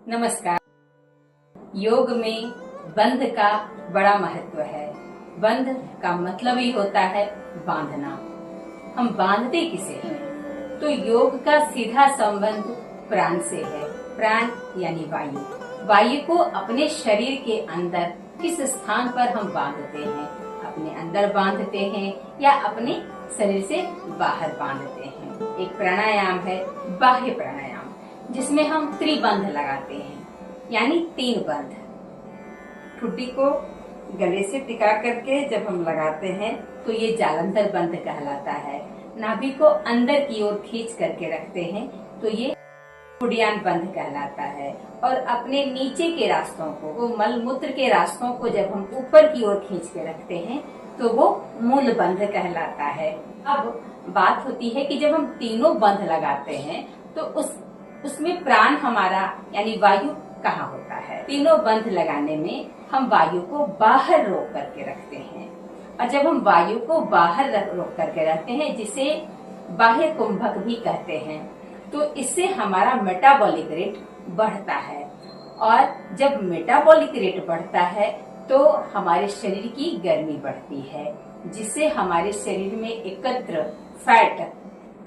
नमस्कार। योग में बंध का बड़ा महत्व है। बंध का मतलब ही होता है बांधना। हम बांधते किसे हैं? तो योग का सीधा संबंध प्राण से है। प्राण यानी वायु। वायु को अपने शरीर के अंदर किस स्थान पर हम बांधते हैं? अपने अंदर बांधते हैं या अपने शरीर से बाहर बांधते हैं। एक प्राणायाम है बाह्य प्राणायाम, जिसमें हम त्रिबंध लगाते हैं, यानी 3 बंध। ठुड्डी को गले से टिका करके जब हम लगाते हैं तो ये जालंधर बंध कहलाता है। नाभि को अंदर की ओर खींच करके रखते हैं तो ये उडियान बंध कहलाता है। और अपने नीचे के रास्तों को, वो मल मूत्र के रास्तों को जब हम ऊपर की ओर खींच के रखते हैं तो वो मूल बंध कहलाता है। अब बात होती है कि जब हम तीनों बंध लगाते हैं तो उसमें प्राण हमारा यानी वायु कहाँ होता है? तीनों बंध लगाने में हम वायु को बाहर रोक करके रखते हैं। और जब हम वायु को बाहर रोक करके रखते हैं, जिसे बाह्य कुंभक भी कहते हैं, तो इससे हमारा मेटाबॉलिक रेट बढ़ता है। और जब मेटाबॉलिक रेट बढ़ता है तो हमारे शरीर की गर्मी बढ़ती है, जिससे हमारे शरीर में एकत्र फैट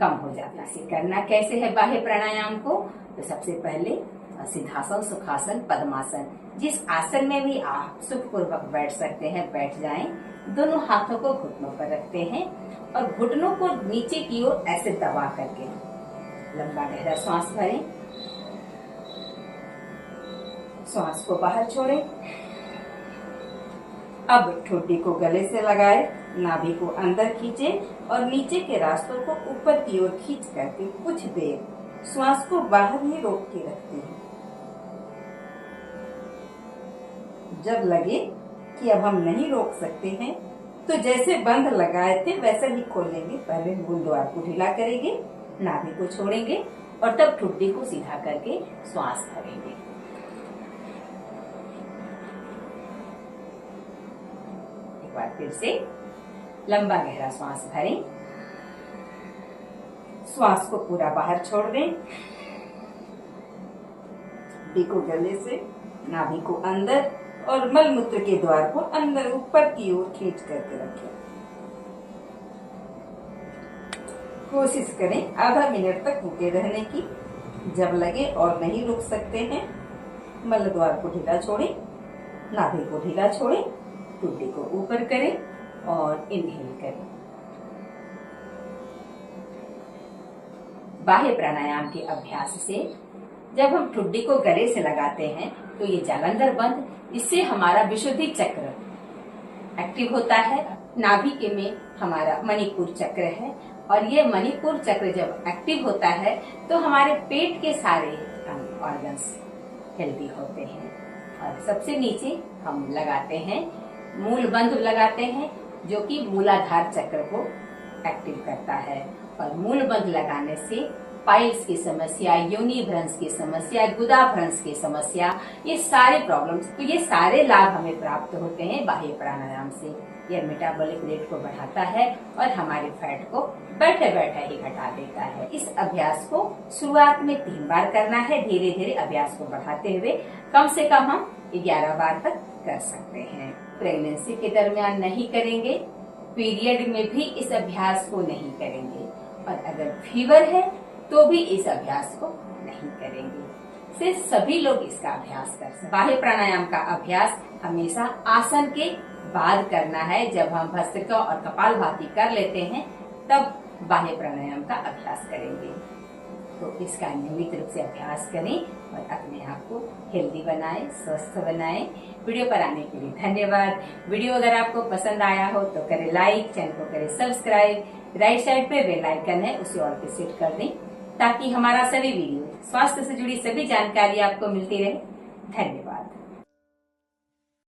कम हो जाता है। करना कैसे है बाह्य प्राणायाम को? तो सबसे पहले सिद्धासन, सुखासन, पद्मासन, जिस आसन में भी आप सुखपूर्वक बैठ सकते हैं बैठ जाएं। दोनों हाथों को घुटनों पर रखते हैं और घुटनों को नीचे की ओर ऐसे दबा करके लंबा गहरा सांस भरें। सांस को बाहर छोड़ें। अब ठोडी को गले से लगाए, नाभि को अंदर खींचे और नीचे के रास्तों को ऊपर की ओर खींच करके कुछ देर श्वास को बाहर ही रोक के रखते हैं। जब लगे कि अब हम नहीं रोक सकते हैं तो जैसे बंध लगाए थे वैसा ही खोलेंगे। पहले मूल द्वार को ढीला करेंगे, नाभि को छोड़ेंगे और तब ठुड्डी को सीधा करके श्वास भरेंगे। एक बार फिर से लंबा गहरा सांस भरें। श्वास को पूरा बाहर छोड़ दें। ठुड्डी को गले से, नाभि को अंदर और मल मूत्र के द्वार को अंदर ऊपर की ओर खींच करके रखें। कोशिश करें आधा मिनट तक रुके रहने की। जब लगे और नहीं रुक सकते हैं, मल द्वार को ढीला छोड़ें, नाभि को ढीला छोड़ें, ठुड्डी को ऊपर करें और इनहेल करें। बाह्य प्राणायाम के अभ्यास से जब हम ठुड्डी को गले से लगाते हैं तो ये जालंधर बंध, इससे हमारा विशुद्धि चक्र एक्टिव होता है। नाभि के में हमारा मणिपुर चक्र है और ये मणिपुर चक्र जब एक्टिव होता है तो हमारे पेट के सारे ऑर्गन्स हेल्दी होते हैं। और सबसे नीचे हम लगाते हैं मूल बंध लगाते हैं, जो कि मूलाधार चक्र को एक्टिव करता है। और मूल बंध लगाने से पाइल्स की समस्या, योनि भ्रंश की समस्या, गुदा भ्रंश की समस्या, ये सारे प्रॉब्लम्स, तो ये सारे लाभ हमें प्राप्त होते हैं बाह्य प्राणायाम से। यह मेटाबॉलिक रेट को बढ़ाता है और हमारे फैट को बैठे बैठे ही घटा देता है। इस अभ्यास को शुरुआत में 3 बार करना है। धीरे धीरे अभ्यास को बढ़ाते हुए कम से कम हम 11 बार तक कर सकते हैं। प्रेगनेंसी के दरमियान नहीं करेंगे, पीरियड में भी इस अभ्यास को नहीं करेंगे, और अगर फीवर है तो भी इस अभ्यास को नहीं करेंगे। सिर्फ सभी लोग इसका अभ्यास कर सकते हैं। बाह्य प्राणायाम का अभ्यास हमेशा आसन के बाद करना है। जब हम भस्त्रिका और कपालभाति कर लेते हैं तब बाह्य प्राणायाम का अभ्यास करेंगे। तो इसका नियमित रूप से अभ्यास करें और अपने आप को हेल्दी बनाएं, स्वस्थ बनाएं। वीडियो पर आने के लिए धन्यवाद। वीडियो अगर आपको पसंद आया हो तो करें लाइक, चैनल को करें सब्सक्राइब। राइट साइड पे बेल आइकन है, उसे ऑल पे सेट कर दें ताकि हमारा सभी वीडियो, स्वास्थ्य से जुड़ी सभी जानकारी आपको मिलती रहे। धन्यवाद।